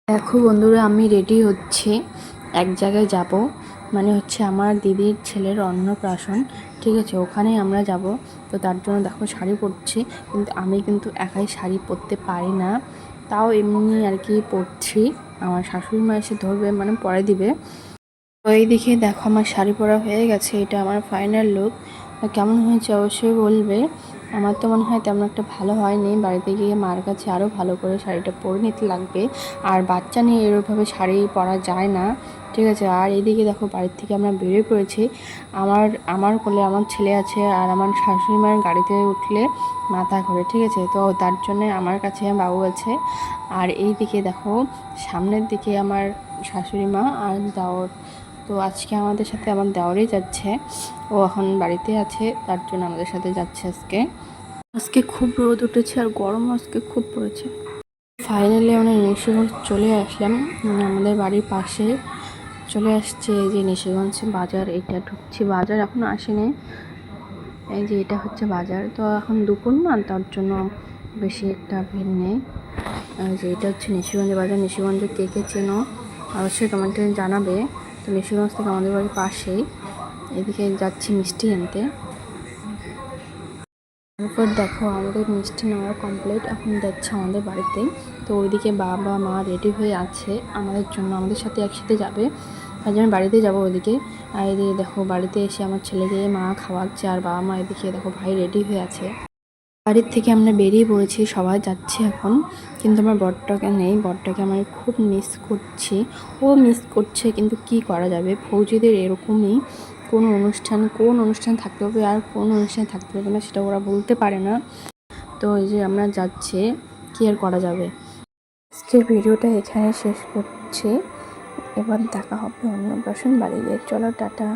দেখো বন্ধুরা, আমি রেডি হচ্ছি, এক জায়গায় যাব, মানে হচ্ছে আমার দিদির ছেলের অন্নপ্রাশন। ঠিক আছে, ওখানে আমরা যাব। তো তার জন্য দেখো শাড়ি পরছি, কিন্তু আমি কিন্তু একাই শাড়ি পরতে পারি না, তাও এমনি আর কি পরছি। আমার শাশুড়ি মা এসে ধরবে, মানে পরে দিবে। তো এইদিকে দেখো আমার শাড়ি পরা হয়ে গেছে, এটা আমার ফাইনাল লুক। কেমন হয়েছে অবশ্যই বলবে। আমার তো মনে হয় তেমন একটা ভালো হয়নি, বাড়িতে গিয়ে মার কাছে আরও ভালো করে শাড়িটা পরে নিতে লাগবে। আর বাচ্চা নিয়ে এরকমভাবে শাড়ি পরা যায় না, ঠিক আছে। আর এইদিকে দেখো বাড়ির থেকে আমরা বেরিয়ে পড়েছি। আমার আমার কোলে আমার ছেলে আছে, আর আমার শাশুড়ি মায়ের গাড়িতে উঠলে মাথা ঘোরে, ঠিক আছে। তো তার জন্যে আমার কাছে বাবু আছে। আর এই দিকে দেখো সামনের দিকে আমার শাশুড়ি মা আর দেওর। তো আজকে আমাদের সাথে আমার দেওয়ারই যাচ্ছে, ও এখন বাড়িতে আছে, তার জন্য আমাদের সাথে যাচ্ছে। আজকে খুব রোদ উঠেছে আর গরম আজকে খুব পড়েছে। ফাইনালি আমরা নিশিগঞ্জ চলে আসলাম, মানে আমাদের বাড়ির পাশে চলে আসছে। এই যে নিশিগঞ্জ বাজার, এটা ঢুকছি। বাজার এখনো আসেনি, এই যে এটা হচ্ছে বাজার। তো এখন দুপুর না, তার জন্য বেশি একটা ভিড় নেই। যে এটা হচ্ছে নিশিগঞ্জের বাজার। নিশিগঞ্জে কে কে চেনো অবশ্যই কমেন্টে জানাবে। তো নিশিগঞ্জ থেকে আমাদের বাড়ির পাশেই। এদিকে যাচ্ছি মিষ্টি আনতে। তারপর দেখো আমাদের মিষ্টি নেওয়া কমপ্লিট, এখন যাচ্ছে আমাদের বাড়িতে। তো ওইদিকে বাবা মা রেডি হয়ে আছে আমাদের জন্য, আমাদের সাথে একসাথে যাবে, তার জন্য বাড়িতে যাবো ওইদিকে। আর এদিকে দেখো বাড়িতে এসে আমার ছেলেকে মা খাওয়াচ্ছে, আর বাবা মা এদিকে দেখো ভাই রেডি হয়ে আছে। বাড়ির থেকে আমরা বেরিয়ে পড়েছি, সবাই যাচ্ছে এখন। কিন্তু আমার বরটাকে নেই, বরটাকে আমার খুব মিস করছি। ও মিস করছে, কিন্তু কি করা যাবে, ফৌজিদের এরকমই। কোন অনুষ্ঠান থাকতে হবে আর কোন অনুষ্ঠান থাকতে হবে না, সেটা ওরা বলতে পারে না। তো এই যে আমরা যাচ্ছি, কি আর করা যাবে। আজকের ভিডিওটা এখানে শেষ করছি, এবার দেখা হবে অন্নপ্রাশন বাড়ি গিয়ে। চলো টাটা।